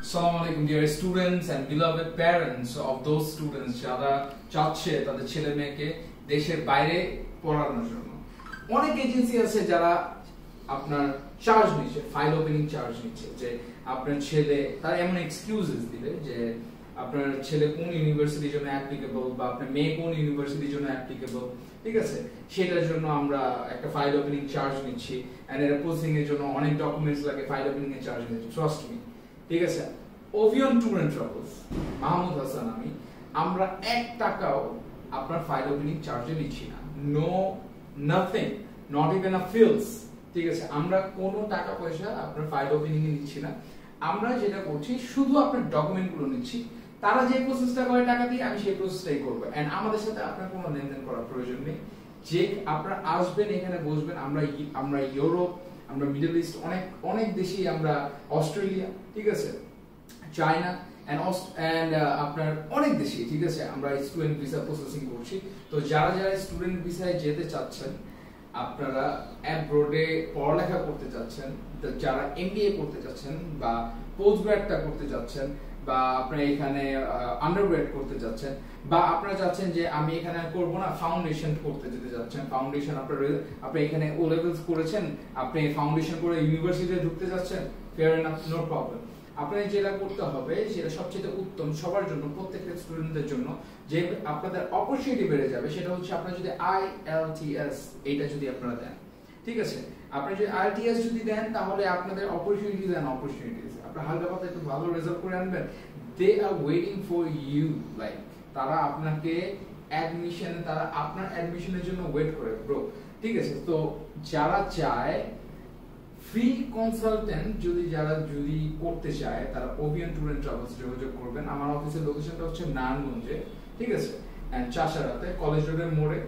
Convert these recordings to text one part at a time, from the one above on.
Assalamu alaikum dear students and beloved parents of those students যারা চাচ্ছে তাদের ছেলে মেয়েকে দেশের বাইরে পড়ানোর জন্য। অনেক এজেন্সি আছে যারা আপনার চার্জ নিচ্ছে, ফাইল ওপেনিং চার্জ নিচ্ছে, যে আপনার ছেলে তারা এমন এক্সকিউজেস দিবে যে আপনার ছেলে কোন ইউনিভার্সিটির জন্য অ্যাপ্লিকেবল বা আপনার মেয়ে কোন ইউনিভার্সিটির জন্য অ্যাপ্লিকেবল, ঠিক আছে, সেটার জন্য আমরা একটা ফাইল ওপেনিং চার্জ নিচ্ছি এন্ড এর প্রসেসিং এর জন্য অনেক ডকুমেন্টস লাগে, ফাইল ওপেনিং এর চার্জ নিচ্ছি, ট্রাস্ট মি, ঠিক আছে। ওভিয়ন tour and travels, Mahmud Hasan আমি, আমরা 1 টাকাও আপনার ফাইল ওপেনিং চার্জে নিচ্ছি না, no nothing, not even a fills, ঠিক আছে। আমরা কোনো টাকা পয়সা আপনার ফাইল ওপেনিং এ নিচ্ছি না। আমরা যেটা করছি শুধু আপনার ডকুমেন্ট গুলো নিচ্ছি, তারা যে প্রসেসটা করে টাকা দিয়ে আমি সেই প্রসেসটাই করবো এন্ড আমাদের সাথে আপনার কোনো লেনদেন করার প্রয়োজন নেই। যে আপনারা আসবেন এখানে বসবেন, আমরা ইউরোপ, আমরা মিডল ইস্ট, অনেক দেশে, আমরা অস্ট্রেলিয়া, ঠিক আছে, চায়না এন্ড আপনার অনেক দেশে, ঠিক আছে, আমরা স্টুডেন্ট ভিসা প্রসেসিং করছি। তো যারা স্টুডেন্ট ভিসায় যেতে চাচ্ছেন, আপনারা অ্যাব্রোডে পড়ালেখা করতে চাচ্ছেন, যারা এমবিএ করতে চাচ্ছেন বা পোস্ট গ্রাডটা করতে চাচ্ছেন, বা আপনারা এখানে আন্ডারগ্রেড করতে যাচ্ছেন, বা আপনারা চাচ্ছেন যে আমি এখানে করব না, ফাউন্ডেশন করতে যেতে যাচ্ছেন, ফাউন্ডেশন আপনি এখানে ও লেভেলস করেছেন, আপনি ফাউন্ডেশন করে ইউনিভার্সিটিতে ঢুকতে যাচ্ছেন, ফেয়ার এনাফ, নো প্রবলেম। আপনাদের যেটা করতে হবে সেটা সবচেয়ে উত্তম সবার জন্য, প্রত্যেকটা স্টুডেন্টদের জন্য, যে আপনাদের অপরচুনিটি বেড়ে যাবে, সেটা হচ্ছে আপনারা যদি IELTS এটা যদি আপনারা দেন, ঠিক আছে, আপনি যদি IELTS যদি দেন তাহলে আপনাদের অপরচুনিটিজ আপনারা হালকা পাতলা একটু ভালো রেজাল্ট করে আনবেন, they are waiting for you, like তারা আপনাকে তারা আপনার অ্যাডমিশনের জন্য ওয়েট করে ব্রো, ঠিক আছে। তো যারা চায় ফ্রি কনসালটেন্ট যদি করতে চায়, তারা ওভিয়ন ট্যুর এন্ড ট্রাভেলস যোগাযোগ করবেন। আমার অফিসের লোকেশনটা হচ্ছে নারায়ণগঞ্জে, ঠিক আছে, এন্ড চাষারাতে, কলেজ রোডের মোড়ে,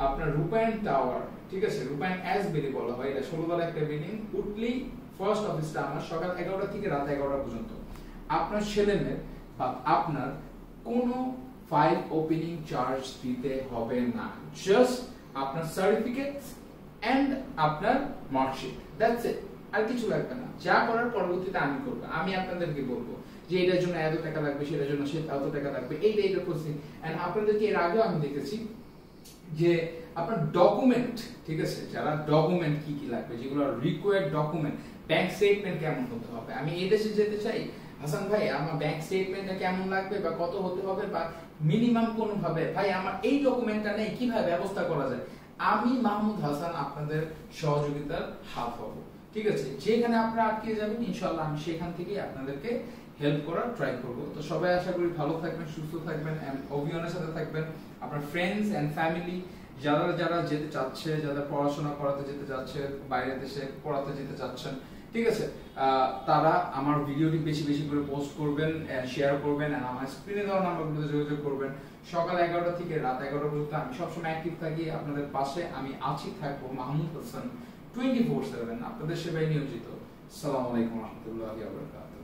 আপনার রূপায়ণ টাওয়ার, ঠিক আছে, রূপায়ণ বিলি বলা হয়, এটা 16 তলা একটা বিল্ডিং। উঠলি ফার্স্ট অফিসটা আমার সকাল 11টা থেকে রাত 11টা পর্যন্ত। আপনার ছেলেমেয়ে বা আপনার কোনো ফাইল ওপেনিং চার্জ দিতে হবে না, জাস্ট আপনার সার্টিফিকেট এন্ড আপনার মার্কশিট, দ্যাটস ইট, আর কিছু লাগবে না। যা করার পরবর্তীতে আমি করবো, আমি আপনাদেরকে বলবো যে এটার জন্য এত টাকা লাগবে, সেটার জন্য এত টাকা লাগবে, এইটা প্রসেসিং। এন্ড আপনাদেরকে এর আগেও আমি দেখেছি যে আপনার ডকুমেন্ট, ঠিক আছে, যারা ডকুমেন্ট কি কি লাগবে, যেগুলো রিকোয়ার্ড ডকুমেন্ট, ব্যাংক স্টেটমেন্ট কেমন হতে হবে, আমি এই দেশে যেতে চাই, হাসান ভাই আমার ব্যাংক স্টেটমেন্টটা কেমন লাগবে বা কত হতে হবে, বা মিনিমাম কোন ভাবে, ভাই আমার এই ডকুমেন্টটা নেই, কিভাবে ব্যবস্থা করা যায়, আমি মাহমুদ হাসান আপনাদের সহযোগিতার হাত হব, ঠিক আছে। যেখানে আপনারা আটকে যাবেন ইনশাআল্লাহ আমি সেখান থেকে আপনাদেরকে হেল্প করার ট্রাই করব। তো সবাই আশা করি ভালো থাকবেন, সুস্থ থাকবেন এন্ড ওভিয়নের সাথে থাকবেন। আপনার ফ্রেন্ডস এন্ড ফ্যামিলি যারা যেতে চাচ্ছে, যারা পড়াশোনা করাতে যেতে চাচ্ছে, বাইরের দেশে পড়াতে যেতে চাচ্ছেন, ঠিক আছে, তারা আমার ভিডিওটি বেশি বেশি করে পোস্ট করবেন, শেয়ার করবেন এন্ড আমার স্ক্রিনে দেওয়া নাম্বারগুলোতে যোগাযোগ করবেন। সকাল 11টা থেকে রাত 11টা পর্যন্ত আমি সবসময় অ্যাক্টিভ থাকি, আপনাদের পাশে আমি আছি, থাকবো, মাহমুদ হাসান 24/7 আপনাদের সেবায় নিয়োজিত। আসসালামু আলাইকুম ওয়া রাহমাতুল্লাহি ওয়া বারাকাতুহু।